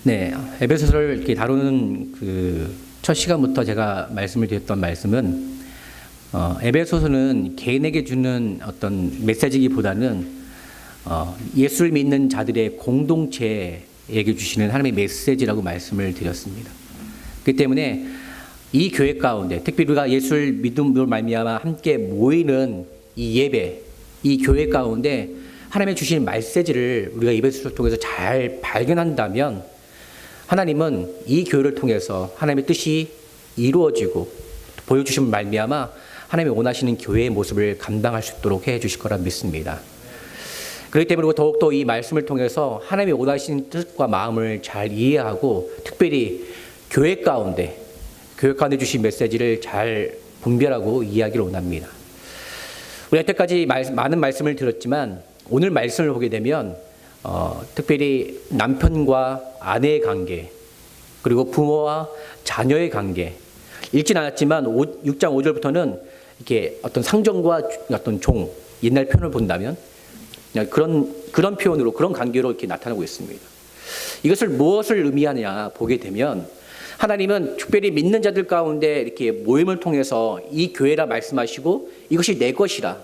네, 에베소서를 이렇게 다루는 그 첫 시간부터 제가 말씀을 드렸던 말씀은 에베소서는 개인에게 주는 어떤 메시지기보다는 예수를 믿는 자들의 공동체에게 주시는 하나님의 메시지라고 말씀을 드렸습니다. 그렇기 때문에 이 교회 가운데 특별히 우리가 예수를 믿음으로 말미암아 함께 모이는 이 예배, 이 교회 가운데 하나님의 주신 메시지를 우리가 에베소서를 통해서 잘 발견한다면 하나님은 이 교회를 통해서 하나님의 뜻이 이루어지고 보여주신 말미암아 하나님이 원하시는 교회의 모습을 감당할 수 있도록 해주실 거라 믿습니다. 그렇기 때문에 더욱더 이 말씀을 통해서 하나님이 원하시는 뜻과 마음을 잘 이해하고 특별히 교회 가운데 주신 메시지를 잘 분별하고 이해하기를 원합니다. 우리 여태까지 많은 말씀을 들었지만 오늘 말씀을 보게 되면 특별히 남편과 아내의 관계, 그리고 부모와 자녀의 관계, 읽진 않았지만 6장 5절부터는 이렇게 어떤 상정과 어떤 종, 옛날 표현을 본다면 그런 표현으로, 그런 관계로 이렇게 나타나고 있습니다. 이것을 무엇을 의미하냐 보게 되면 하나님은 특별히 믿는 자들 가운데 이렇게 모임을 통해서 이 교회라 말씀하시고 이것이 내 것이라,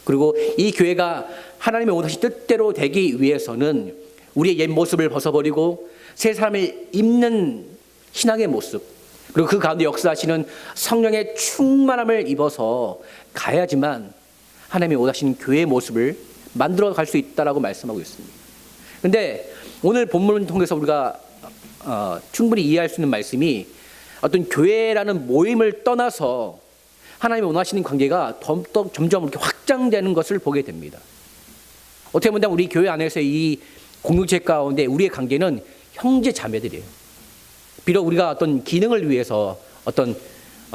그리고 이 교회가 하나님의 원하신 뜻대로 되기 위해서는 우리의 옛 모습을 벗어버리고 새 사람을 입는 신앙의 모습, 그리고 그 가운데 역사하시는 성령의 충만함을 입어서 가야지만 하나님의 원하시는 교회의 모습을 만들어 갈 수 있다라고 말씀하고 있습니다. 그런데 오늘 본문을 통해서 우리가 충분히 이해할 수 있는 말씀이 어떤 교회라는 모임을 떠나서 하나님이 원하시는 관계가 점점 이렇게 확장되는 것을 보게 됩니다. 어떻게 보면 우리 교회 안에서 이 공동체 가운데 우리의 관계는 형제 자매들이에요. 비록 우리가 어떤 기능을 위해서 어떤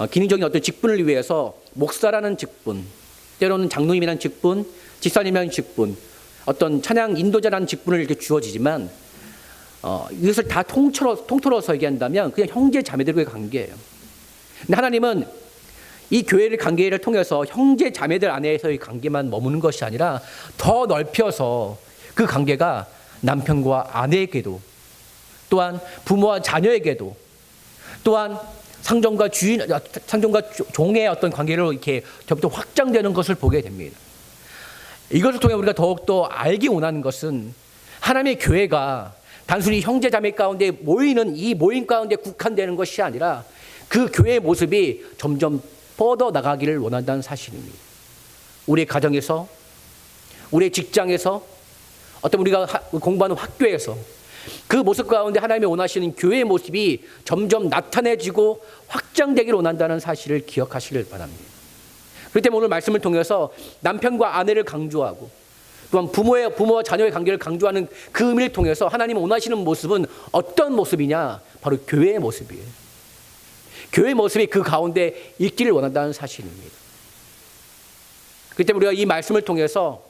기능적인 어떤 직분을 위해서 목사라는 직분, 때로는 장로님이라는 직분, 집사님이라는 직분, 어떤 찬양 인도자라는 직분을 이렇게 주어지지만 이것을 다 통틀어서 얘기한다면 그냥 형제 자매들과의 관계예요. 근데 하나님은 이 교회의 관계를 통해서 형제 자매들 안에서의 관계만 머무는 것이 아니라 더 넓혀서 그 관계가 남편과 아내에게도, 또한 부모와 자녀에게도, 또한 상종과 종의 어떤 관계로 이렇게 저부터 확장되는 것을 보게 됩니다. 이것을 통해 우리가 더욱더 알기 원하는 것은 하나님의 교회가 단순히 형제 자매 가운데 모이는 이 모임 가운데 국한되는 것이 아니라 그 교회의 모습이 점점 뻗어 나가기를 원한다는 사실입니다. 우리의 가정에서, 우리의 직장에서, 어떤 우리가 공부하는 학교에서 그 모습 가운데 하나님이 원하시는 교회의 모습이 점점 나타내지고 확장되기를 원한다는 사실을 기억하시길 바랍니다. 그렇기 때문에 오늘 말씀을 통해서 남편과 아내를 강조하고 또한 부모와 자녀의 관계를 강조하는 그 의미를 통해서 하나님이 원하시는 모습은 어떤 모습이냐? 바로 교회의 모습이에요. 교회의 모습이 그 가운데 있기를 원한다는 사실입니다. 그렇기 때문에 우리가 이 말씀을 통해서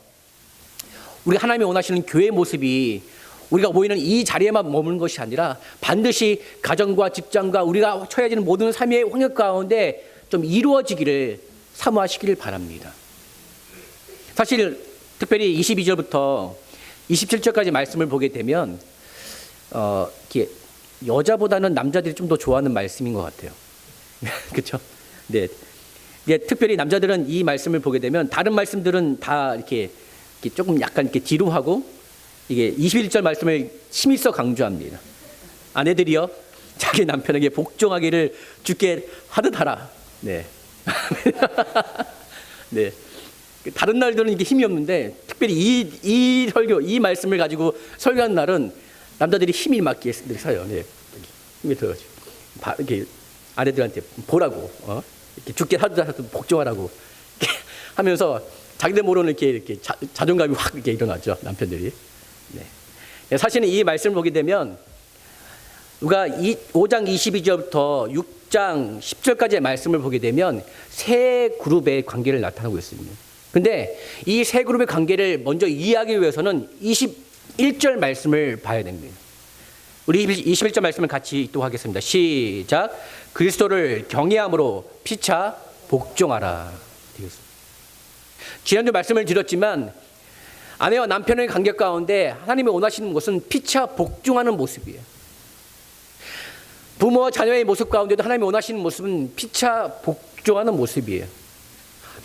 우리 하나님이 원하시는 교회의 모습이 우리가 모이는 이 자리에만 머무는 것이 아니라 반드시 가정과 직장과 우리가 처해지는 모든 삶의 환경 가운데 좀 이루어지기를 사모하시기를 바랍니다. 사실 특별히 22절부터 27절까지 말씀을 보게 되면 이렇게 여자보다는 남자들이 좀 더 좋아하는 말씀인 것 같아요. 그렇죠? 네. 특별히 남자들은 이 말씀을 보게 되면 다른 말씀들은 다 이렇게 조금 약간 이렇게 뒤로 하고 이게 21절 말씀을 힘써 강조합니다. 아내들이여 자기 남편에게 복종하기를 주께 하듯 하라. 네. 네. 다른 날들은 이게 힘이 없는데 특별히 이 설교, 이 말씀을 가지고 설교하는 날은 남자들이 힘이 막 이렇게 서요. 네. 힘이 들어가지고 이렇게 아내들한테 보라고, 이렇게 주께 하듯 복종하라고 이렇게 하면서 자기들 모르는 이렇게 자존감이 확 이렇게 일어나죠, 남편들이. 네. 사실은 이 말씀을 보게 되면 우리가 5장 22절부터 6장 10절까지의 말씀을 보게 되면 세 그룹의 관계를 나타나고 있습니다. 근데 이 세 그룹의 관계를 먼저 이해하기 위해서는 21절 말씀을 봐야 됩니다. 우리 21절 말씀을 같이 읽도록 하겠습니다. 시작. 그리스도를 경외함으로 피차 복종하라. 지난주 말씀을 드렸지만 아내와 남편의 관계 가운데 하나님이 원하시는 것은 피차 복종하는 모습이에요. 부모와 자녀의 모습 가운데도 하나님이 원하시는 모습은 피차 복종하는 모습이에요.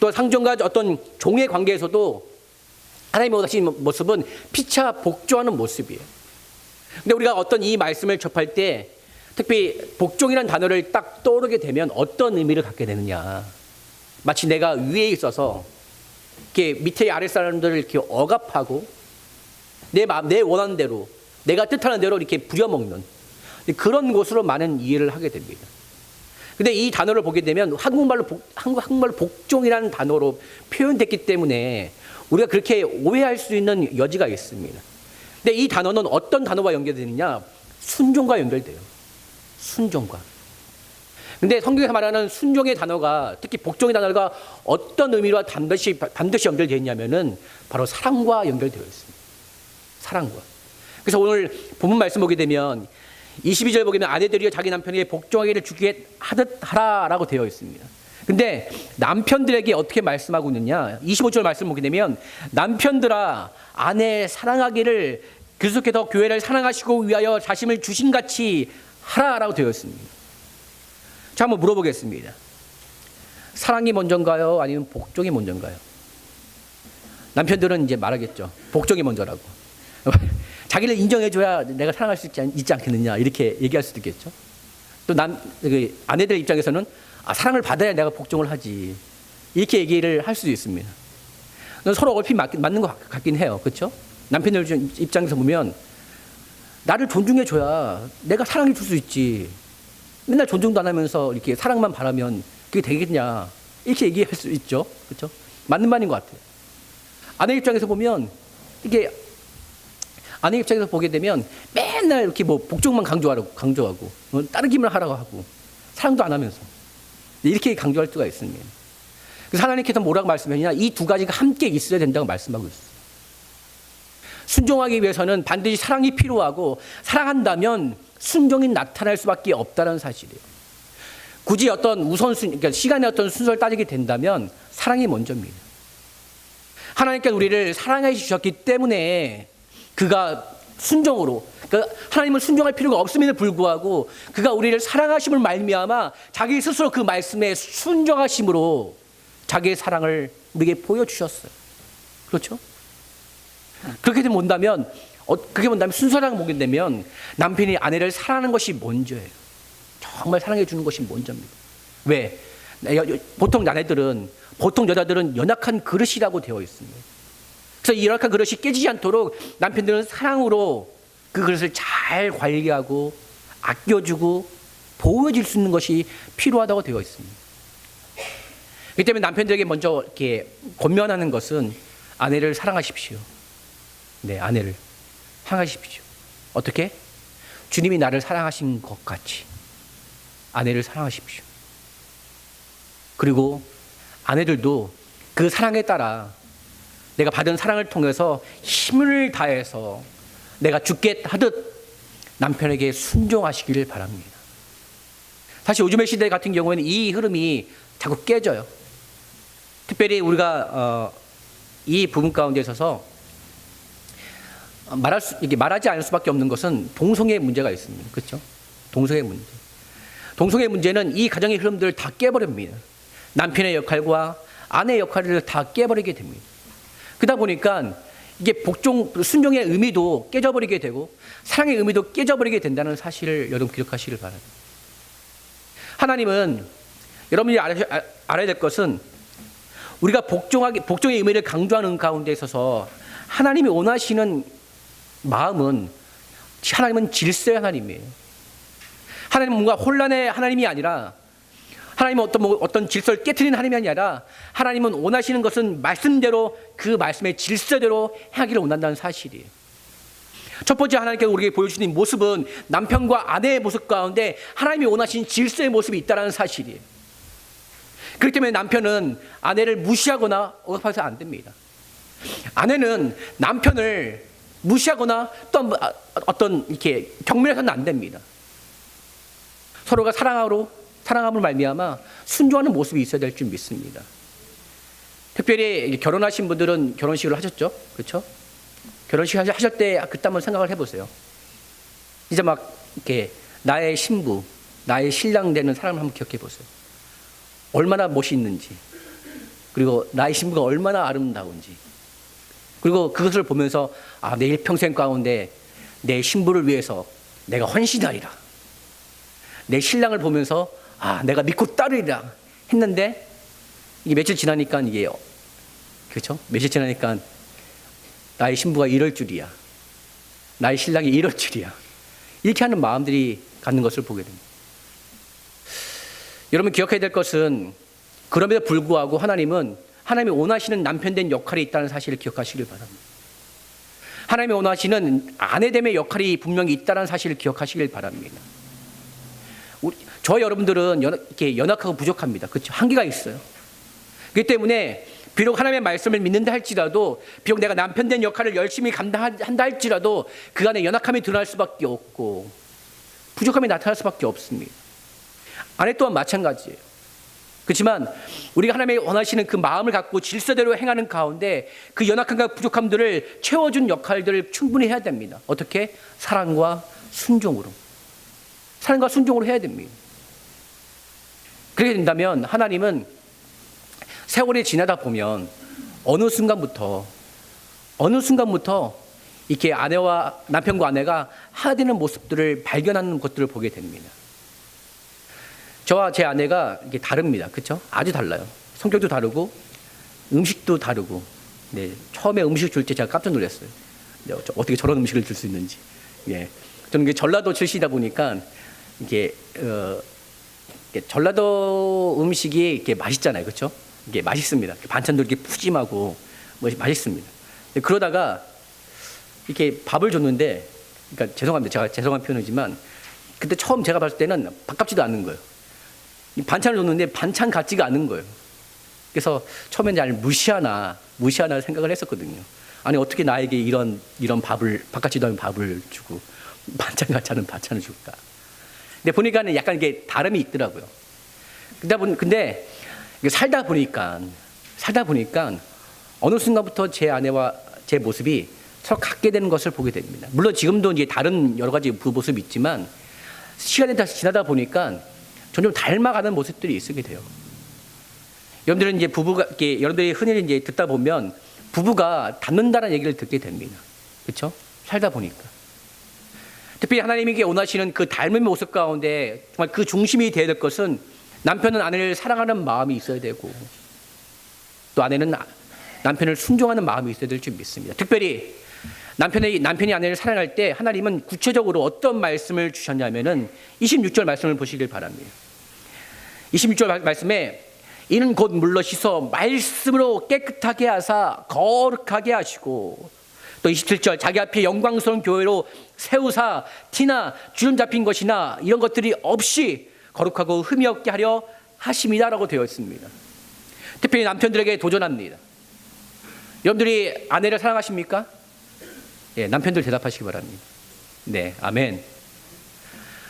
또 상종과 어떤 종의 관계에서도 하나님이 원하시는 모습은 피차 복종하는 모습이에요. 근데 우리가 어떤 이 말씀을 접할 때 특히 복종이라는 단어를 딱 떠오르게 되면 어떤 의미를 갖게 되느냐. 마치 내가 위에 있어서 이렇게 밑에 아랫 사람들을 이렇게 억압하고 내 원하는 대로 내가 뜻하는 대로 이렇게 부려먹는 그런 곳으로 많은 이해를 하게 됩니다. 근데 이 단어를 보게 되면 한국말로 복종이라는 단어로 표현됐기 때문에 우리가 그렇게 오해할 수 있는 여지가 있습니다. 근데 이 단어는 어떤 단어와 연결되느냐? 순종과 연결돼요. 순종과. 근데 성경에서 말하는 순종의 단어가, 특히 복종의 단어가 어떤 의미로 반드시 연결되어 있냐면은 바로 사랑과 연결되어 있습니다. 사랑과. 그래서 오늘 본문 말씀 보게 되면 22절 보게 되면 아내들이여 자기 남편에게 복종하기를 주게 하듯 하라라고 되어 있습니다. 근데 남편들에게 어떻게 말씀하고 있느냐? 25절 말씀 보게 되면 남편들아 아내 사랑하기를 계속해서 교회를 사랑하시고 위하여 자신을 주신같이 하라라고 되어 있습니다. 자, 한번 물어보겠습니다. 사랑이 먼저인가요? 아니면 복종이 먼저인가요? 남편들은 이제 말하겠죠. 복종이 먼저라고. 자기를 인정해줘야 내가 사랑할 수 있지 않겠느냐 이렇게 얘기할 수도 있겠죠. 또 아내들 입장에서는 사랑을 받아야 내가 복종을 하지 이렇게 얘기를 할 수도 있습니다. 서로 얼핏 맞는 것 같긴 해요. 그렇죠? 남편들 입장에서 보면 나를 존중해줘야 내가 사랑해 줄 수 있지. 맨날 존중도 안 하면서 이렇게 사랑만 바라면 그게 되겠냐 이렇게 얘기할 수 있죠. 그렇죠? 맞는 말인 것 같아요. 아내 입장에서 보면 이게 아내 입장에서 보게 되면 맨날 이렇게 뭐 복종만 강조하고 따르기만 하라고 하고 사랑도 안 하면서 이렇게 강조할 수가 있습니다. 그래서 하나님께서 뭐라고 말씀하시냐? 이 두 가지가 함께 있어야 된다고 말씀하고 있어요. 순종하기 위해서는 반드시 사랑이 필요하고 사랑한다면 순종이 나타날 수밖에 없다는 사실이에요. 굳이 어떤 그러니까 시간의 어떤 순서를 따지게 된다면 사랑이 먼저입니다. 하나님께서 우리를 사랑해 주셨기 때문에 그가 순종으로, 그러니까 하나님을 순종할 필요가 없음에도 불구하고 그가 우리를 사랑하심을 말미암아 자기 스스로 그 말씀에 순종하심으로 자기의 사랑을 우리에게 보여주셨어요. 그렇죠? 그렇게 본다면 순서랑 보게 되면 남편이 아내를 사랑하는 것이 먼저예요. 정말 사랑해 주는 것이 먼저입니다. 왜? 보통 여자들은 연약한 그릇이라고 되어 있습니다. 그래서 이 연약한 그릇이 깨지지 않도록 남편들은 사랑으로 그 그릇을 잘 관리하고 아껴주고 보호해줄 수 있는 것이 필요하다고 되어 있습니다. 그렇기 때문에 남편들에게 먼저 이렇게 권면하는 것은 아내를 사랑하십시오. 네, 아내를 사랑하십시오. 어떻게? 주님이 나를 사랑하신 것 같이 아내를 사랑하십시오. 그리고 아내들도 그 사랑에 따라 내가 받은 사랑을 통해서 힘을 다해서 내가 죽게 하듯 남편에게 순종하시기를 바랍니다. 사실 요즘의 시대 같은 경우에는 이 흐름이 자꾸 깨져요. 특별히 우리가 이 부분 가운데 있어서 말하지 않을 수밖에 없는 것은 동성애의 문제가 있습니다. 그렇죠? 동성애 문제. 동성애 문제는 이 가정의 흐름들을 다 깨버립니다. 남편의 역할과 아내의 역할을 다 깨버리게 됩니다. 그러다 보니까 이게 순종의 의미도 깨져버리게 되고 사랑의 의미도 깨져버리게 된다는 사실을 여러분 기억하시길 바랍니다. 하나님은 여러분이 알아야 될 것은 우리가 복종의 의미를 강조하는 가운데 있어서 하나님이 원하시는 마음은 하나님은 질서의 하나님이에요. 하나님은 뭔가 혼란의 하나님이 아니라 하나님은 어떤 질서를 깨트리는 하나님이 아니라 하나님은 원하시는 것은 말씀대로 그 말씀의 질서대로 행하기를 원한다는 사실이에요. 첫 번째 하나님께서 우리에게 보여주신 모습은 남편과 아내의 모습 가운데 하나님이 원하신 질서의 모습이 있다는 사실이에요. 그렇기 때문에 남편은 아내를 무시하거나 억압해서는 안 됩니다. 아내는 남편을 무시하거나 또 어떤 이렇게 경멸해서는 안 됩니다. 서로가 사랑함을 말미암아 순종하는 모습이 있어야 될 줄 믿습니다. 특별히 결혼하신 분들은 결혼식을 하셨죠, 그렇죠? 결혼식 하실 때 그때 한번 생각을 해보세요. 이제 막 이렇게 나의 신부, 나의 신랑 되는 사람을 한번 기억해 보세요. 얼마나 멋있는지, 그리고 나의 신부가 얼마나 아름다운지, 그리고 그것을 보면서 내 일평생 가운데 내 신부를 위해서 내가 헌신하리라, 내 신랑을 보면서 내가 믿고 따르리라 했는데, 이게 며칠 지나니까 이게 그렇죠? 며칠 지나니까 나의 신부가 이럴 줄이야, 나의 신랑이 이럴 줄이야, 이렇게 하는 마음들이 갖는 것을 보게 됩니다. 여러분 기억해야 될 것은, 그럼에도 불구하고 하나님이 원하시는 남편된 역할이 있다는 사실을 기억하시길 바랍니다. 하나님이 원하시는 아내됨의 역할이 분명히 있다는 사실을 기억하시길 바랍니다. 저 여러분들은 이렇게 연약하고 부족합니다. 그렇죠? 한계가 있어요. 그렇기 때문에 비록 하나님의 말씀을 믿는다 할지라도, 비록 내가 남편된 역할을 열심히 감당한다 할지라도 그 안에 연약함이 드러날 수밖에 없고 부족함이 나타날 수밖에 없습니다. 아내 또한 마찬가지예요. 그렇지만 우리가 하나님이 원하시는 그 마음을 갖고 질서대로 행하는 가운데 그 연약함과 부족함들을 채워준 역할들을 충분히 해야 됩니다. 어떻게? 사랑과 순종으로 해야 됩니다. 그렇게 된다면 하나님은 세월이 지나다 보면 어느 순간부터 이렇게 남편과 아내가 하나 되는 모습들을 발견하는 것들을 보게 됩니다. 저와 제 아내가 이게 다릅니다. 그렇죠? 아주 달라요. 성격도 다르고 음식도 다르고. 네, 처음에 음식 줄 때 제가 깜짝 놀랐어요. 어떻게 저런 음식을 줄 수 있는지. 예, 저는 전라도 출신이다 보니까 이게 전라도 음식이 이렇게 맛있잖아요, 그렇죠? 이게 맛있습니다. 반찬도 이렇게 푸짐하고 맛있습니다. 그러다가 이렇게 밥을 줬는데, 그러니까 죄송합니다. 제가 죄송한 표현이지만 그때 처음 제가 봤을 때는 밥값지도 않는 거예요. 반찬을 줬는데 반찬 같지가 않은 거예요. 그래서 처음엔 잘 무시하나 생각을 했었거든요. 아니 어떻게 나에게 이런 밥을, 밥같지도 않은 밥을 주고 반찬 같지 않은 반찬을 줄까? 근데 보니까는 약간 이게 다름이 있더라고요. 근데 살다 보니까 어느 순간부터 제 아내와 제 모습이 서로 같게 되는 것을 보게 됩니다. 물론 지금도 이제 다른 여러 가지 모습이 있지만 시간이 다 지나다 보니까 점점 닮아가는 모습들이 있게 돼요. 여러분들은 이제 여러분들이 흔히 이제 듣다 보면 부부가 닮는다는 얘기를 듣게 됩니다. 그렇죠? 살다 보니까. 특별히 하나님에게 원하시는 그 닮은 모습 가운데 정말 그 중심이 되어야 될 것은, 남편은 아내를 사랑하는 마음이 있어야 되고 또 아내는 남편을 순종하는 마음이 있어야 될 줄 믿습니다. 특별히 남편이 아내를 사랑할 때 하나님은 구체적으로 어떤 말씀을 주셨냐면은 26절 말씀을 보시길 바랍니다. 26절 말씀에 이는 곧 물러 씻어 말씀으로 깨끗하게 하사 거룩하게 하시고, 또 27절 자기 앞에 영광스러운 교회로 세우사 티나 주름 잡힌 것이나 이런 것들이 없이 거룩하고 흠이 없게 하려 하심이다라고 되어 있습니다. 특별히 남편들에게 도전합니다. 여러분들이 아내를 사랑하십니까? 예, 남편들 대답하시기 바랍니다. 네, 아멘.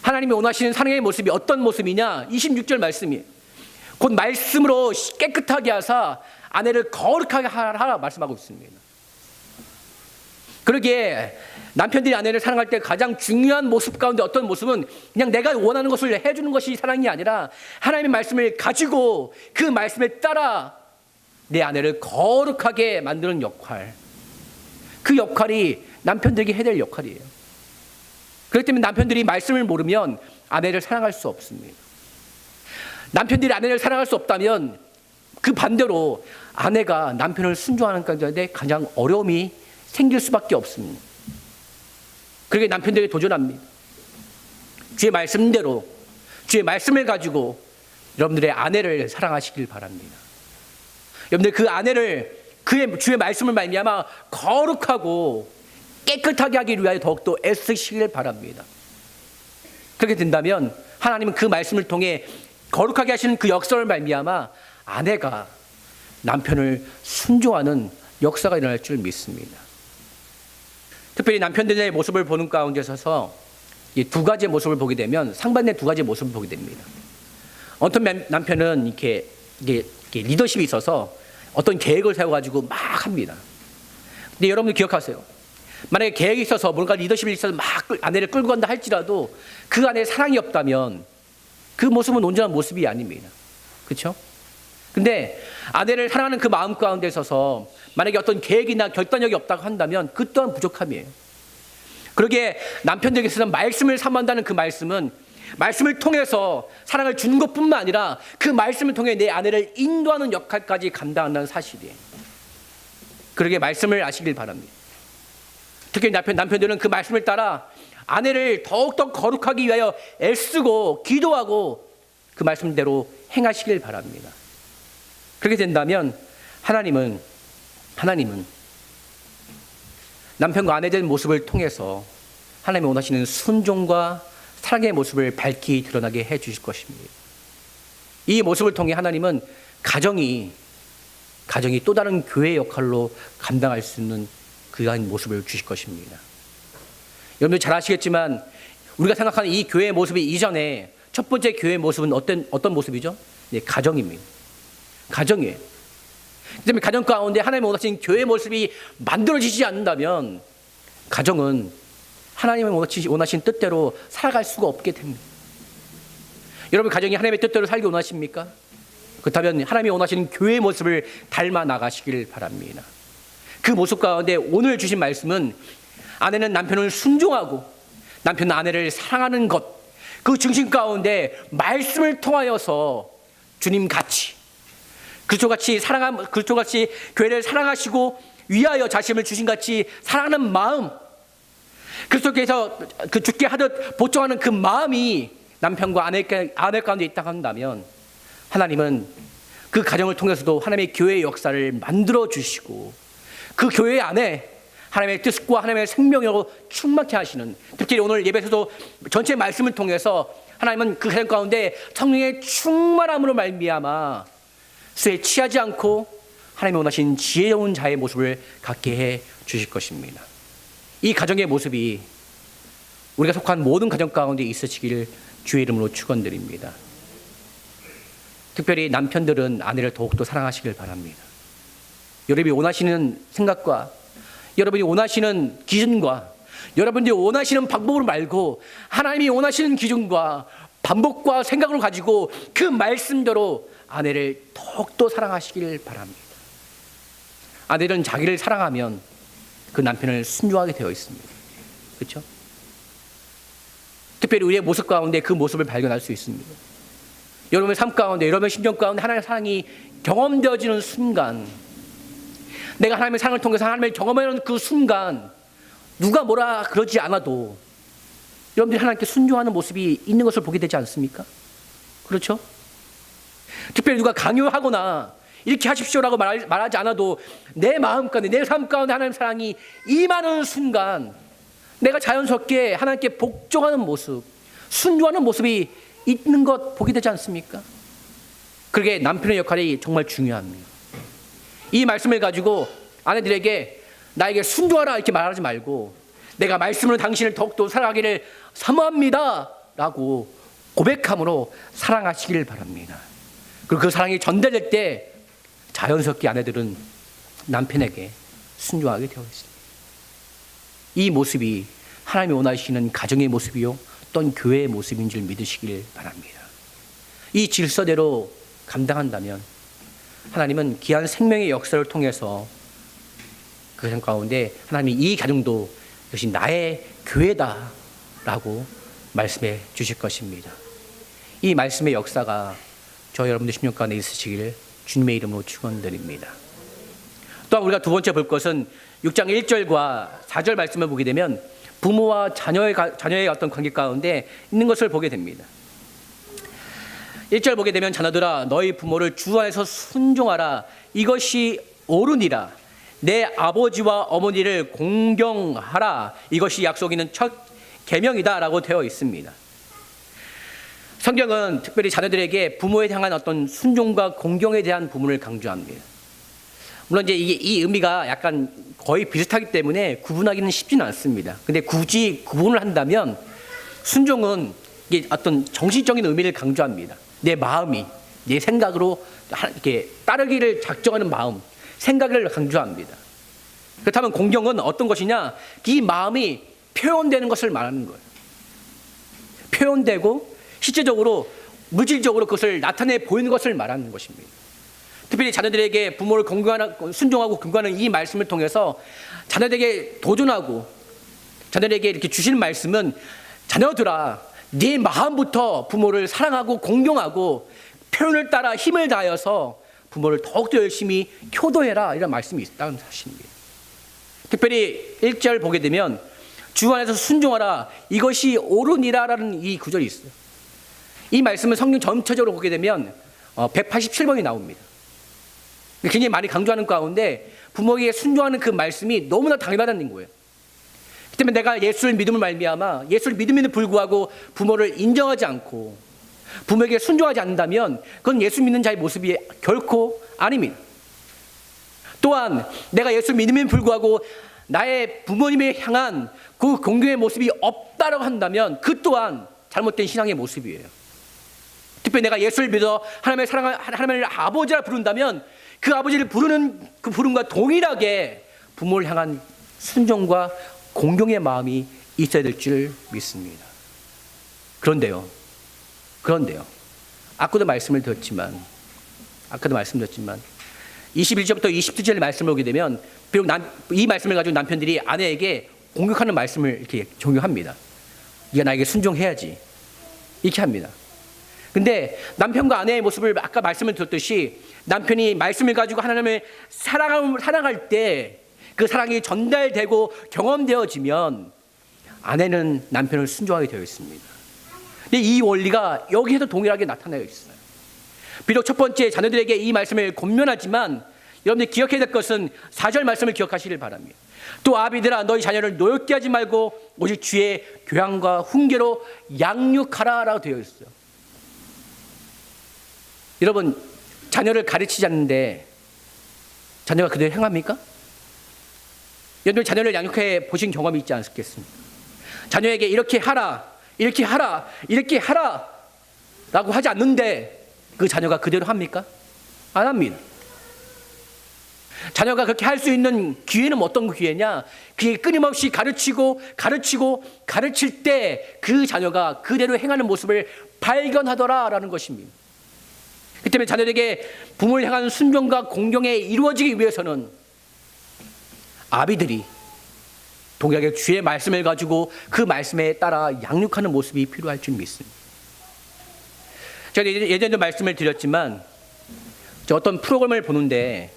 하나님이 원하시는 사랑의 모습이 어떤 모습이냐? 26절 말씀이에요. 곧 말씀으로 깨끗하게 하사 아내를 거룩하게 하라 말씀하고 있습니다. 그러기에 남편들이 아내를 사랑할 때 가장 중요한 모습 가운데 어떤 모습은 그냥 내가 원하는 것을 해주는 것이 사랑이 아니라 하나님의 말씀을 가지고 그 말씀에 따라 내 아내를 거룩하게 만드는 역할, 그 역할이 남편들에게 해야 될 역할이에요. 그렇기 때문에 남편들이 말씀을 모르면 아내를 사랑할 수 없습니다. 남편들이 아내를 사랑할 수 없다면 그 반대로 아내가 남편을 순종하는 가운데 가장 어려움이 생길 수밖에 없습니다. 그러게 남편들에게 도전합니다. 주의 말씀대로, 주의 말씀을 가지고 여러분들의 아내를 사랑하시길 바랍니다. 여러분들 그 아내를 주의 말씀을 말미암아 거룩하고 깨끗하게 하기 위하여 더욱더 애쓰시길 바랍니다. 그렇게 된다면 하나님은 그 말씀을 통해 거룩하게 하시는 그 역사를 말미암아 아내가 남편을 순종하는 역사가 일어날 줄 믿습니다. 특별히 남편들의 모습을 보는 가운데 서서 이 두 가지의 모습을 보게 되면 상반된 두 가지의 모습을 보게 됩니다. 어떤 남편은 이렇게 리더십이 있어서 어떤 계획을 세워가지고 막 합니다. 근데 여러분들 기억하세요. 만약에 계획이 있어서 뭔가 리더십이 있어서 막 아내를 끌고 간다 할지라도 그 안에 사랑이 없다면 그 모습은 온전한 모습이 아닙니다. 그렇죠? 근데 아내를 사랑하는 그 마음 가운데 있어서 만약에 어떤 계획이나 결단력이 없다고 한다면 그 또한 부족함이에요. 그러기에 남편들에게서는 말씀을 사모한다는 그 말씀은 말씀을 통해서 사랑을 주는 것뿐만 아니라 그 말씀을 통해 내 아내를 인도하는 역할까지 감당한다는 사실이에요. 그러기에 말씀을 아시길 바랍니다. 특히 남편들은 그 말씀을 따라 아내를 더욱더 거룩하기 위하여 애쓰고 기도하고 그 말씀대로 행하시길 바랍니다. 그렇게 된다면 하나님은 남편과 아내 된 모습을 통해서 하나님이 원하시는 순종과 사랑의 모습을 밝히 드러나게 해 주실 것입니다. 이 모습을 통해 하나님은 가정이 또 다른 교회의 역할로 감당할 수 있는 그러한 모습을 주실 것입니다. 여러분들 잘 아시겠지만 우리가 생각하는 이 교회의 모습이 이전에 첫 번째 교회의 모습은 어떤 모습이죠? 네, 가정입니다. 가정이에요. 그다음에 가정 가운데 하나님이 원하시는 교회의 모습이 만들어지지 않는다면 가정은 하나님이 원하시는 뜻대로 살아갈 수가 없게 됩니다. 여러분 가정이 하나님의 뜻대로 살기 원하십니까? 그렇다면 하나님이 원하시는 교회의 모습을 닮아 나가시길 바랍니다. 그 모습 가운데 오늘 주신 말씀은 아내는 남편을 순종하고 남편은 아내를 사랑하는 것, 그 중심 가운데 말씀을 통하여서 주님 같이 그리스도같이 교회를 사랑하시고 위하여 자신을 주신 같이 사랑하는 마음, 그리스도께서 그 주께 하듯 보충하는 그 마음이 남편과 아내 가운데 있다고 한다면 하나님은 그 가정을 통해서도 하나님의 교회의 역사를 만들어 주시고 그 교회 안에 하나님의 뜻과 하나님의 생명으로 충만케 하시는, 특히 오늘 예배에서도 전체 말씀을 통해서 하나님은 그 가정 가운데 성령의 충만함으로 말미암아 수에 취하지 않고 하나님이 원하신 지혜로운 자의 모습을 갖게 해 주실 것입니다. 이 가정의 모습이 우리가 속한 모든 가정 가운데 있으시길 주의 이름으로 축원드립니다. 특별히 남편들은 아내를 더욱더 사랑하시길 바랍니다. 여러분이 원하시는 생각과 여러분이 원하시는 기준과 여러분들이 원하시는 방법으로 말고 하나님이 원하시는 기준과 방법과 생각을 가지고 그 말씀대로 아내를 더욱더 사랑하시길 바랍니다. 아내는 자기를 사랑하면 그 남편을 순종하게 되어 있습니다. 그렇죠? 특별히 우리의 모습 가운데 그 모습을 발견할 수 있습니다. 여러분의 삶 가운데, 여러분의 심정 가운데 하나님의 사랑이 경험되어지는 순간, 내가 하나님의 사랑을 통해서 하나님을 경험하는 그 순간 누가 뭐라 그러지 않아도 여러분들이 하나님께 순종하는 모습이 있는 것을 보게 되지 않습니까? 그렇죠? 특별히 누가 강요하거나 이렇게 하십시오라고 말하지 않아도 내 마음 가운데, 내 삶 가운데 하나님의 사랑이 임하는 순간 내가 자연스럽게 하나님께 복종하는 모습, 순종하는 모습이 있는 것 보게 되지 않습니까? 그러게 남편의 역할이 정말 중요합니다. 이 말씀을 가지고 아내들에게 나에게 순종하라 이렇게 말하지 말고 내가 말씀으로 당신을 더욱더 사랑하기를 사모합니다 라고 고백함으로 사랑하시길 바랍니다. 그리고 그 사랑이 전달될 때 자연스럽게 아내들은 남편에게 순종하게 되어 있습니다. 이 모습이 하나님이 원하시는 가정의 모습이요 또는 교회의 모습인 줄 믿으시길 바랍니다. 이 질서대로 감당한다면 하나님은 귀한 생명의 역사를 통해서 그 가정 가운데 하나님이 이 가정도 이것이 나의 교회다라고 말씀해 주실 것입니다. 이 말씀의 역사가 저 여러분들 심령 가운데 있으시기를 주님의 이름으로 축원드립니다. 또한 우리가 두 번째 볼 것은 6장 1절과 4절 말씀을 보게 되면 부모와 자녀의 어떤 관계 가운데 있는 것을 보게 됩니다. 1절 보게 되면 자녀들아 너희 부모를 주 안에서 순종하라 이것이 옳으니라 내 아버지와 어머니를 공경하라 이것이 약속 있는 첫 계명이다 라고 되어 있습니다. 성경은 특별히 자녀들에게 부모에 향한 어떤 순종과 공경에 대한 부분을 강조합니다. 물론 이제 이 의미가 약간 거의 비슷하기 때문에 구분하기는 쉽지는 않습니다. 근데 굳이 구분을 한다면 순종은 이게 어떤 정신적인 의미를 강조합니다. 내 마음이 내 생각으로 이렇게 따르기를 작정하는 마음, 생각을 강조합니다. 그렇다면 공경은 어떤 것이냐? 이 마음이 표현되는 것을 말하는 거예요. 표현되고 실제적으로 물질적으로 그것을 나타내 보이는 것을 말하는 것입니다. 특별히 자녀들에게 부모를 순종하고 긍휼하는 이 말씀을 통해서 자녀들에게 도전하고 자녀들에게 이렇게 주시는 말씀은, 자녀들아, 네 마음부터 부모를 사랑하고 공경하고 표현을 따라 힘을 다하여서 부모를 더욱더 열심히 효도해라, 이런 말씀이 있다는 사실입니다. 특별히 1절 보게 되면 주 안에서 순종하라, 이것이 옳으니라 라는 이 구절이 있어요. 이 말씀은 성경 전체적으로 보게 되면 187번이 나옵니다. 굉장히 많이 강조하는 가운데 부모에게 순종하는 그 말씀이 너무나 당연하다는 거예요. 그 때문에 내가 예수를 믿음을 말미암아 예수를 믿음에도 불구하고 부모를 인정하지 않고 부모에게 순종하지 않는다면 그건 예수 믿는 자의 모습이 결코 아닙니다. 또한 내가 예수 믿음에도 불구하고 나의 부모님에 향한 그 공경의 모습이 없다라고 한다면 그 또한 잘못된 신앙의 모습이에요. 특별히 내가 예수를 믿어 하나님의 사랑을, 하나님을 아버지라 부른다면 그 아버지를 부르는 그 부름과 동일하게 부모를 향한 순종과 공경의 마음이 있어야 될 줄 믿습니다. 그런데요, 아까도 말씀드렸지만 21절부터 27절 말씀을 보게 되면 비록 이 말씀을 가지고 남편들이 아내에게 공격하는 말씀을 이렇게 적용합니다. 네가 나에게 순종해야지, 이렇게 합니다. 근데 남편과 아내의 모습을 아까 말씀을 드렸듯이 남편이 말씀을 가지고 하나님을 사랑할 때 그 사랑이 전달되고 경험되어지면 아내는 남편을 순종하게 되어 있습니다. 근데 이 원리가 여기에도 동일하게 나타나어 있어요. 비록 첫 번째 자녀들에게 이 말씀을 권면하지만 여러분들이 기억해야 될 것은 4절 말씀을 기억하시길 바랍니다. 또 아비들아, 너희 자녀를 노엽게 하지 말고 오직 주의 교양과 훈계로 양육하라 라고 되어 있어요. 여러분, 자녀를 가르치지 않는데 자녀가 그대로 행합니까? 여러분, 자녀를 양육해 보신 경험이 있지 않겠습니까? 자녀에게 이렇게 하라, 이렇게 하라, 이렇게 하라 라고 하지 않는데 그 자녀가 그대로 합니까? 안 합니다. 자녀가 그렇게 할 수 있는 기회는 어떤 기회냐? 그게 끊임없이 가르칠 때 그 자녀가 그대로 행하는 모습을 발견하더라라는 것입니다. 그 때문에 자녀에게 부모를 향한 순종과 공경에 이루어지기 위해서는 아비들이 동일하게 주의 말씀을 가지고 그 말씀에 따라 양육하는 모습이 필요할 줄 믿습니다. 제가 예전에도 말씀을 드렸지만 어떤 프로그램을 보는데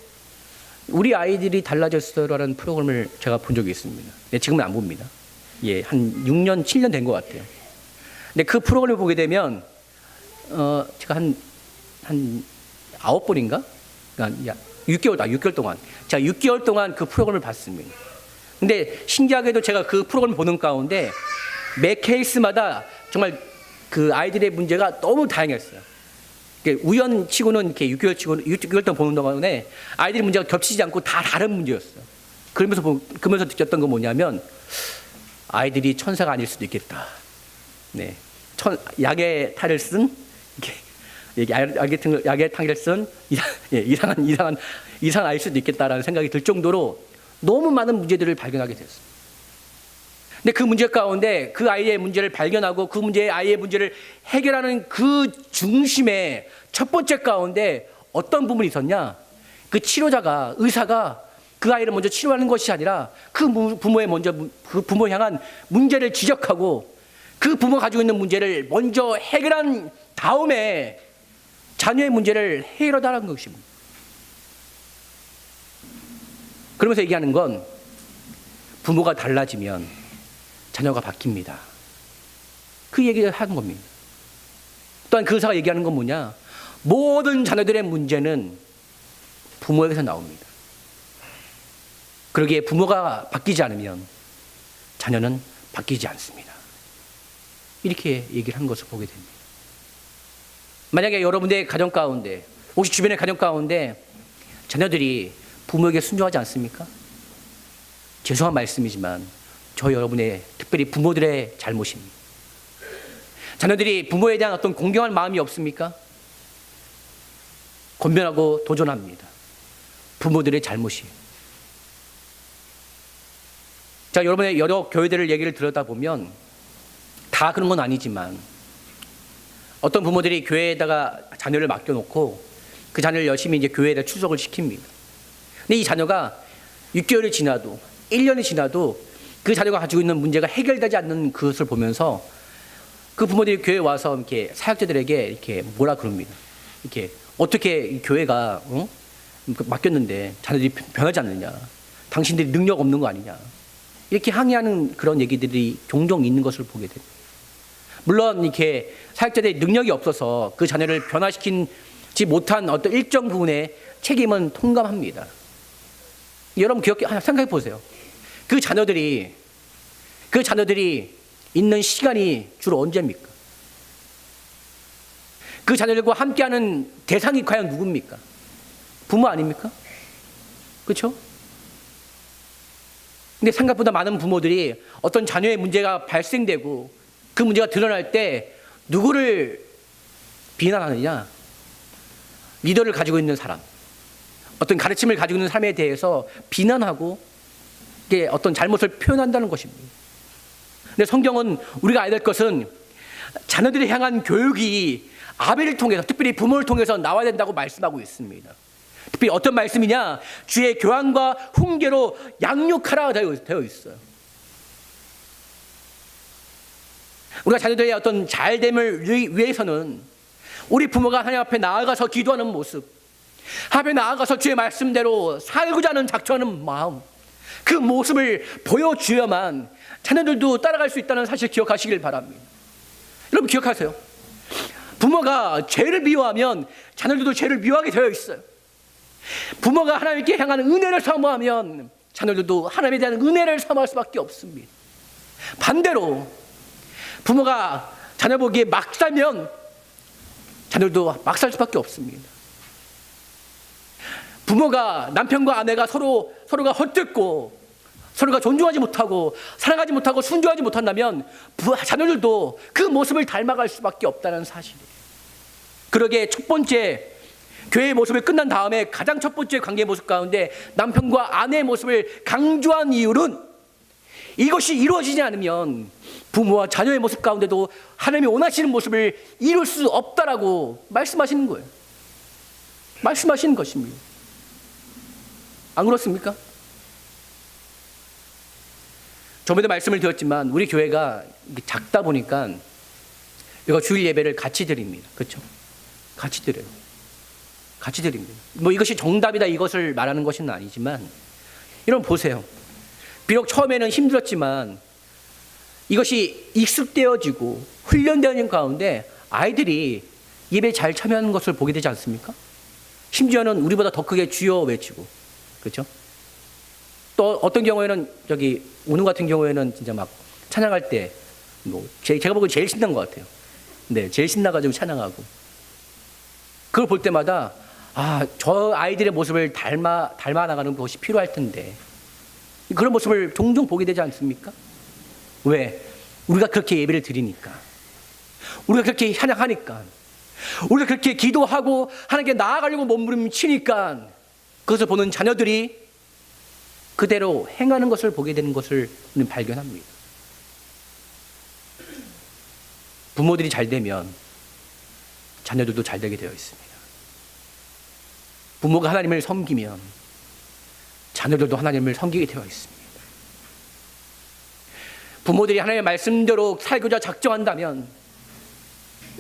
우리 아이들이 달라졌어라는 프로그램을 제가 본 적이 있습니다. 지금은 안 봅니다. 한 6년, 7년 된 것 같아요. 근데 그 프로그램을 보게 되면 제가 한 9번인가? 그러니까 6개월 동안. 제가 6개월 동안 그 프로그램을 봤습니다. 근데 신기하게도 제가 그 프로그램을 보는 가운데 매 케이스마다 정말 그 아이들의 문제가 너무 다양했어요. 우연치고는 이렇게 6개월 동안 보는 동안에 아이들의 문제가 겹치지 않고 다 다른 문제였어요. 그러면서 느꼈던 건 뭐냐면 아이들이 천사가 아닐 수도 있겠다. 네. 약의 탈을 쓴 약의 탕을 쓴 이상한 아이일 수도 있겠다라는 생각이 들 정도로 너무 많은 문제들을 발견하게 됐어요. 근데 그 문제 가운데 그 아이의 문제를 발견하고 그 아이의 문제를 해결하는 그 중심에 첫 번째 가운데 어떤 부분이 있었냐? 그 의사가 그 아이를 먼저 치료하는 것이 아니라 그 부모에 향한 문제를 지적하고 그 부모가 가지고 있는 문제를 먼저 해결한 다음에 자녀의 문제를 해결하라는 것입니다. 그러면서 얘기하는 건 부모가 달라지면 자녀가 바뀝니다. 그 얘기를 하는 겁니다. 또한 그 의사가 얘기하는 건 뭐냐? 모든 자녀들의 문제는 부모에게서 나옵니다. 그러기에 부모가 바뀌지 않으면 자녀는 바뀌지 않습니다. 이렇게 얘기를 한 것을 보게 됩니다. 만약에 여러분의 가정 가운데, 혹시 주변의 가정 가운데 자녀들이 부모에게 순종하지 않습니까? 죄송한 말씀이지만 저 여러분의, 특별히 부모들의 잘못입니다. 자녀들이 부모에 대한 어떤 공경한 마음이 없습니까? 권면하고 도전합니다. 부모들의 잘못이에요. 자, 여러분의 여러 교회들을 얘기를 들여다보면 다 그런 건 아니지만 어떤 부모들이 교회에다가 자녀를 맡겨놓고 그 자녀를 열심히 이제 교회에다 출석을 시킵니다. 근데 이 자녀가 6개월이 지나도 1년이 지나도 그 자녀가 가지고 있는 문제가 해결되지 않는 그것을 보면서 그 부모들이 교회에 와서 이렇게 사역자들에게 이렇게 뭐라 그럽니다. 이렇게 어떻게 이 교회가 맡겼는데 자녀들이 변하지 않느냐, 당신들이 능력 없는 거 아니냐, 이렇게 항의하는 그런 얘기들이 종종 있는 것을 보게 됩니다. 물론 이렇게 사역자들의 능력이 없어서 그 자녀를 변화시키지 못한 어떤 일정 부분의 책임은 통감합니다. 여러분 생각해 보세요. 그 자녀들이 있는 시간이 주로 언제입니까? 그 자녀들과 함께하는 대상이 과연 누굽니까? 부모 아닙니까? 그렇죠? 근데 생각보다 많은 부모들이 어떤 자녀의 문제가 발생되고 그 문제가 드러날 때 누구를 비난하느냐? 리더를 가지고 있는 사람, 어떤 가르침을 가지고 있는 사람에 대해서 비난하고 이게 어떤 잘못을 표현한다는 것입니다. 근데 성경은 우리가 알아야 될 것은 자녀들을 향한 교육이 아벨을 통해서, 특별히 부모를 통해서 나와야 된다고 말씀하고 있습니다. 특별히 어떤 말씀이냐? 주의 교환과 훈계로 양육하라 되어 있어요. 우리가 자녀들의 어떤 잘됨을 위해서는 우리 부모가 하나님 앞에 나아가서 기도하는 모습, 앞에 나아가서 주의 말씀대로 살고자 하는 작정하는 마음, 그 모습을 보여주어야만 자녀들도 따라갈 수 있다는 사실 기억하시길 바랍니다. 여러분 기억하세요. 부모가 죄를 미워하면 자녀들도 죄를 미워하게 되어 있어요. 부모가 하나님께 향한 은혜를 사모하면 자녀들도 하나님에 대한 은혜를 사모할 수밖에 없습니다. 반대로 부모가 자녀 보기에 막 살면 자녀들도 막 살 수밖에 없습니다. 부모가 남편과 아내가 서로가 헛되고 서로가 존중하지 못하고 사랑하지 못하고 순종하지 못한다면 자녀들도 그 모습을 닮아갈 수밖에 없다는 사실이에요. 그러기에 첫 번째 교회의 모습을 끝난 다음에 가장 첫 번째 관계의 모습 가운데 남편과 아내의 모습을 강조한 이유는 이것이 이루어지지 않으면 부모와 자녀의 모습 가운데도 하나님이 원하시는 모습을 이룰 수 없다라고 말씀하시는 거예요. 말씀하시는 것입니다. 안 그렇습니까? 저번에도 말씀을 드렸지만 우리 교회가 작다 보니까 이거 주일 예배를 같이 드립니다. 그렇죠? 같이 드려요. 같이 드립니다. 뭐 이것이 정답이다 이것을 말하는 것은 아니지만 여러분 보세요. 비록 처음에는 힘들었지만 이것이 익숙되어지고 훈련되는 가운데 아이들이 예배에 잘 참여하는 것을 보게 되지 않습니까? 심지어는 우리보다 더 크게 주여 외치고, 그렇죠? 또 어떤 경우에는 오늘 같은 경우에는 진짜 막 찬양할 때 제가 보기엔 제일 신난 것 같아요. 네, 제일 신나가지고 찬양하고 그걸 볼 때마다 저 아이들의 모습을 닮아 나가는 것이 필요할 텐데 그런 모습을 종종 보게 되지 않습니까? 왜? 우리가 그렇게 예배를 드리니까, 우리가 그렇게 찬양하니까, 우리가 그렇게 기도하고 하나님께 나아가려고 몸부림치니까 그것을 보는 자녀들이 그대로 행하는 것을 보게 되는 것을 우리는 발견합니다. 부모들이 잘 되면 자녀들도 잘 되게 되어 있습니다. 부모가 하나님을 섬기면 자녀들도 하나님을 섬기게 되어 있습니다. 부모들이 하나님의 말씀대로 살고자 작정한다면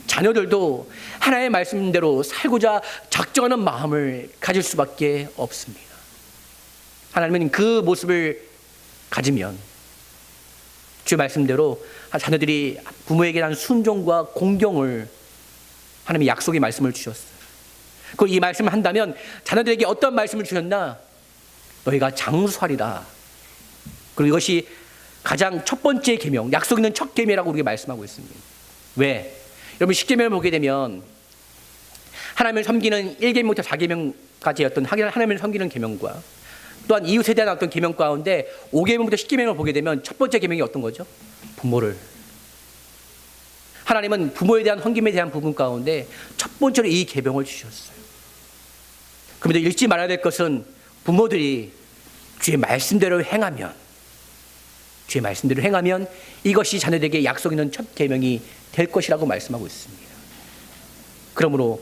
자녀들도 하나님의 말씀대로 살고자 작정하는 마음을 가질 수밖에 없습니다. 하나님은 그 모습을 가지면 주의 말씀대로 자녀들이 부모에게 대한 순종과 공경을 하나님의 약속의 말씀을 주셨어요. 그리고 이 말씀을 한다면 자녀들에게 어떤 말씀을 주셨나? 너희가 장수하리라. 그리고 이것이 가장 첫 번째 계명, 약속 있는 첫 계명이라고 우리가 말씀하고 있습니다. 왜? 여러분 십계명을 보게 되면 하나님을 섬기는 1계명부터 4계명까지 어떤 하나님을 섬기는 계명과 또한 이웃에 대한 어떤 계명 가운데 5계명부터 10계명을 보게 되면 첫 번째 계명이 어떤 거죠? 부모를. 하나님은 부모에 대한 섬김에 대한 부분 가운데 첫 번째로 이 계명을 주셨어요. 그런데 잊지 말아야 될 것은 부모들이 주의 말씀대로 행하면 이것이 자녀들에게 약속 있는 첫 계명이 될 것이라고 말씀하고 있습니다. 그러므로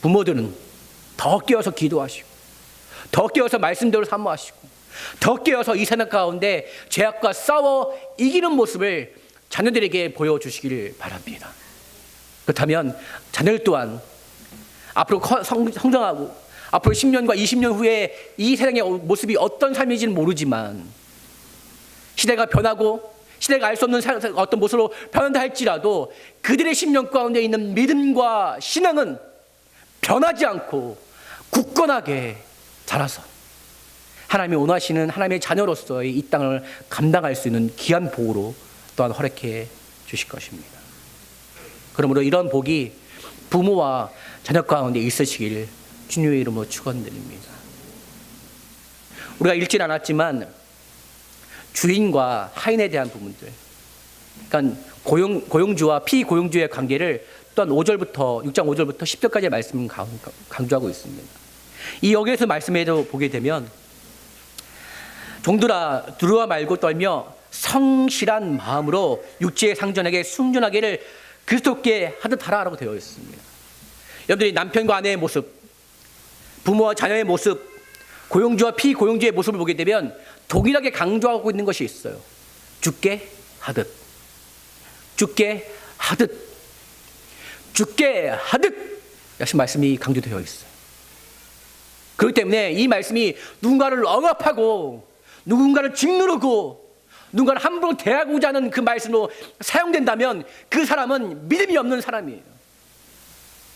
부모들은 더 깨어서 기도하시고, 더 깨어서 말씀대로 사모하시고, 더 깨어서 이 세상 가운데 죄악과 싸워 이기는 모습을 자녀들에게 보여주시길 바랍니다. 그렇다면 자녀들 또한 앞으로 성장하고 앞으로 10년과 20년 후에 이 세상의 모습이 어떤 삶인지는 모르지만, 시대가 변하고 시대가 알 수 없는 어떤 모습으로 변한다 할지라도 그들의 심령 가운데 있는 믿음과 신앙은 변하지 않고 굳건하게 자라서 하나님이 원하시는 하나님의 자녀로서의 이 땅을 감당할 수 있는 귀한 복으로 또한 허락해 주실 것입니다. 그러므로 이런 복이 부모와 자녀 가운데 있으시길 주님의 이름으로 축원드립니다. 우리가 읽진 않았지만 주인과 하인에 대한 부분들, 그러니까 고용주와 피고용주의 관계를 또한 5절부터 6장 5절부터 10절까지의 말씀을 강조하고 있습니다. 이 여기에서 말씀에도 보게 되면 종들아 두려워 말고 떨며 성실한 마음으로 육체의 상전에게 순종하기를 그리스도께 하듯 하라라고 되어 있습니다. 여러분들이 남편과 아내의 모습, 부모와 자녀의 모습, 고용주와 피고용주의 모습을 보게 되면 동일하게 강조하고 있는 것이 있어요. 주께 하듯, 주께 하듯, 주께 하듯, 역시 말씀이 강조되어 있어요. 그렇기 때문에 이 말씀이 누군가를 억압하고 누군가를 짓누르고 누군가를 함부로 대하고자 하는 그 말씀으로 사용된다면 그 사람은 믿음이 없는 사람이에요.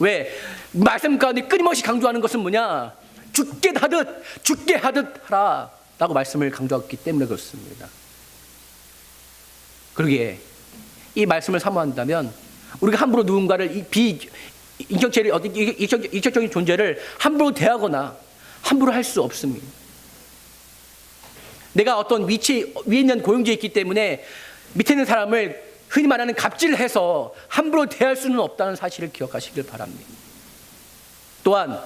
왜? 말씀 가운데 끊임없이 강조하는 것은 뭐냐? 죽게 하듯 하라 라고 말씀을 강조했기 때문에 그렇습니다. 그러기에 이 말씀을 사모한다면 우리가 함부로 누군가를 인격적인 존재를 함부로 대하거나 함부로 할 수 없습니다. 내가 어떤 위에 있는 고용주에 있기 때문에 밑에 있는 사람을 흔히 말하는 갑질을 해서 함부로 대할 수는 없다는 사실을 기억하시길 바랍니다. 또한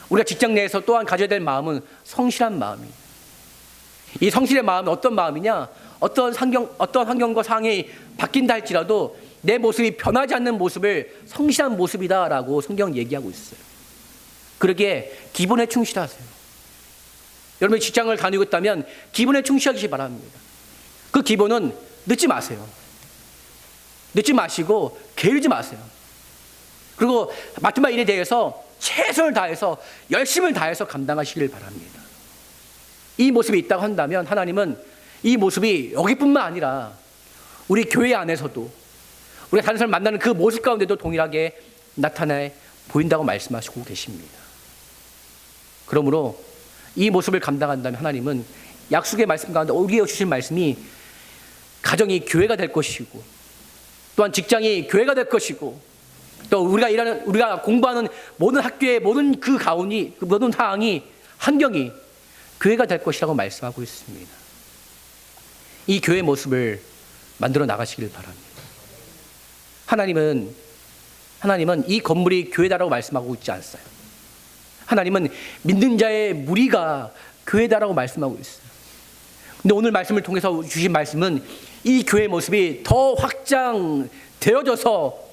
우리가 직장 내에서 또한 가져야 될 마음은 성실한 마음입니다. 이 성실의 마음은 어떤 마음이냐? 어떤 환경과 상황이 바뀐다 할지라도 내 모습이 변하지 않는 모습을 성실한 모습이다라고 성경은 얘기하고 있어요. 그러기에 기본에 충실하세요. 여러분이 직장을 다니고 있다면 기본에 충실하시기 바랍니다. 그 기본은 늦지 마세요. 늦지 마시고 게으르지 마세요. 그리고 맡은 바 일에 대해서 최선을 다해서 열심을 다해서 감당하시길 바랍니다. 이 모습이 있다고 한다면 하나님은 이 모습이 여기뿐만 아니라 우리 교회 안에서도 우리가 다른 사람 만나는 그 모습 가운데도 동일하게 나타나 보인다고 말씀하시고 계십니다. 그러므로 이 모습을 감당한다면 하나님은 약속의 말씀 가운데 우리에게 주신 말씀이 가정이 교회가 될 것이고 또한 직장이 교회가 될 것이고 또 우리가 공부하는 모든 학교의 모든 그 가운이 그 모든 상황이 환경이 교회가 될 것이라고 말씀하고 있습니다. 이 교회 모습을 만들어 나가시길 바랍니다. 하나님은 이 건물이 교회다라고 말씀하고 있지 않았어요. 하나님은 믿는 자의 무리가 교회다라고 말씀하고 있어요. 근데 오늘 말씀을 통해서 주신 말씀은 이 교회 모습이 더 확장되어져서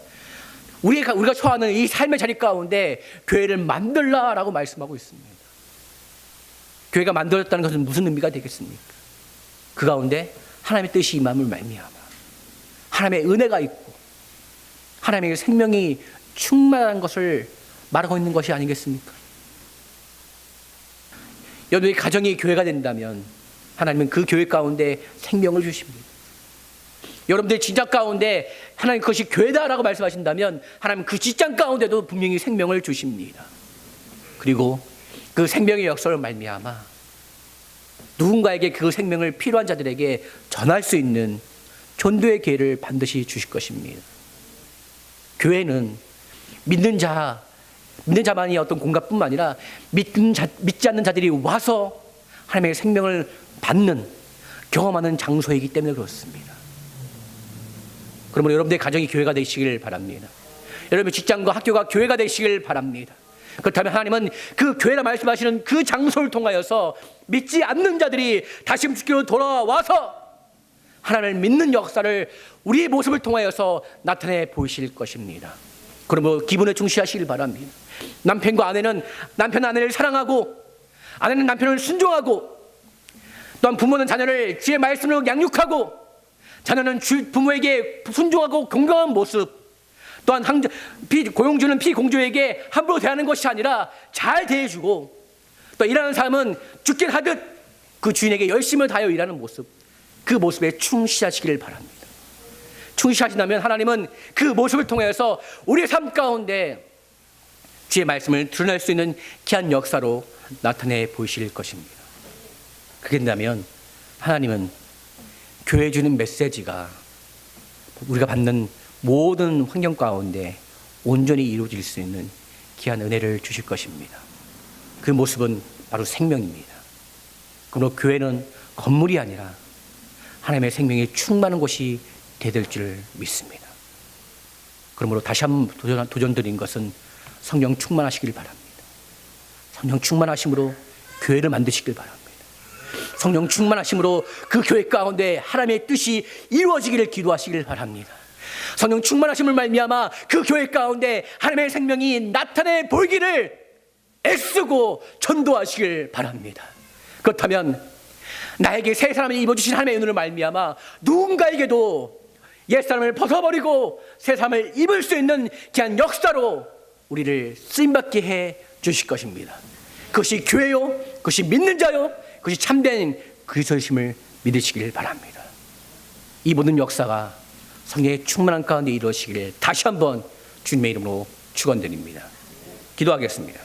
우리가 처하는 이 삶의 자리 가운데 교회를 만들라라고 말씀하고 있습니다. 교회가 만들어졌다는 것은 무슨 의미가 되겠습니까? 그 가운데 하나님의 뜻이 임함을 말미암아 하나님의 은혜가 있고 하나님의 생명이 충만한 것을 말하고 있는 것이 아니겠습니까? 여러분의 가정이 교회가 된다면 하나님은 그 교회 가운데 생명을 주십니다. 여러분들 직장 가운데 하나님 그것이 교회다라고 말씀하신다면 하나님 그 직장 가운데도 분명히 생명을 주십니다. 그리고 그 생명의 역사를 말미암아 누군가에게 그 생명을 필요한 자들에게 전할 수 있는 전도의 기회를 반드시 주실 것입니다. 교회는 믿는 자만이 어떤 공간뿐만 아니라 믿지 않는 자들이 와서 하나님의 생명을 받는 경험하는 장소이기 때문에 그렇습니다. 그러므로 여러분들의 가정이 교회가 되시길 바랍니다. 여러분의 직장과 학교가 교회가 되시길 바랍니다. 그렇다면 하나님은 그 교회라 말씀하시는 그 장소를 통하여서 믿지 않는 자들이 다시 주께로 돌아와서 하나님을 믿는 역사를 우리의 모습을 통하여서 나타내 보이실 것입니다. 그러므로 기본에 충실하시길 바랍니다. 남편과 아내는 남편 아내를 사랑하고, 아내는 남편을 순종하고, 또한 부모는 자녀를 주의 말씀으로 양육하고, 자녀는 부모에게 순종하고 공경한 모습, 또한 고용주는 피공주에게 함부로 대하는 것이 아니라 잘 대해주고, 또 일하는 사람은 죽긴 하듯 그 주인에게 열심을 다하여 일하는 모습, 그 모습에 충실하시기를 바랍니다. 충실하신다면 하나님은 그 모습을 통해서 우리의 삶 가운데 주의 말씀을 드러낼 수 있는 귀한 역사로 나타내 보이실 것입니다. 그게 된다면 하나님은 교회 주는 메시지가 우리가 받는 모든 환경 가운데 온전히 이루어질 수 있는 귀한 은혜를 주실 것입니다. 그 모습은 바로 생명입니다. 그러므로 교회는 건물이 아니라 하나님의 생명이 충만한 곳이 되될 줄 믿습니다. 그러므로 다시 한번 도전드린 것은 성령 충만하시길 바랍니다. 성령 충만하심으로 교회를 만드시길 바랍니다. 성령 충만하심으로 그 교회 가운데 하나님의 뜻이 이루어지기를 기도하시길 바랍니다. 성령 충만하심을 말미암아 그 교회 가운데 하나님의 생명이 나타내 보이기를 애쓰고 전도하시길 바랍니다. 그렇다면 나에게 새 사람을 입어주신 하나님의 은혜로 말미암아 누군가에게도 옛사람을 벗어버리고 새 사람을 입을 수 있는 귀한 역사로 우리를 쓰임받게 해 주실 것입니다. 그것이 교회요, 그것이 믿는 자요, 그것이 참된 그리스도심을 믿으시길 바랍니다. 이 모든 역사가 성령의 충만한 가운데 이루어지기를 다시 한번 주님의 이름으로 축원드립니다. 기도하겠습니다.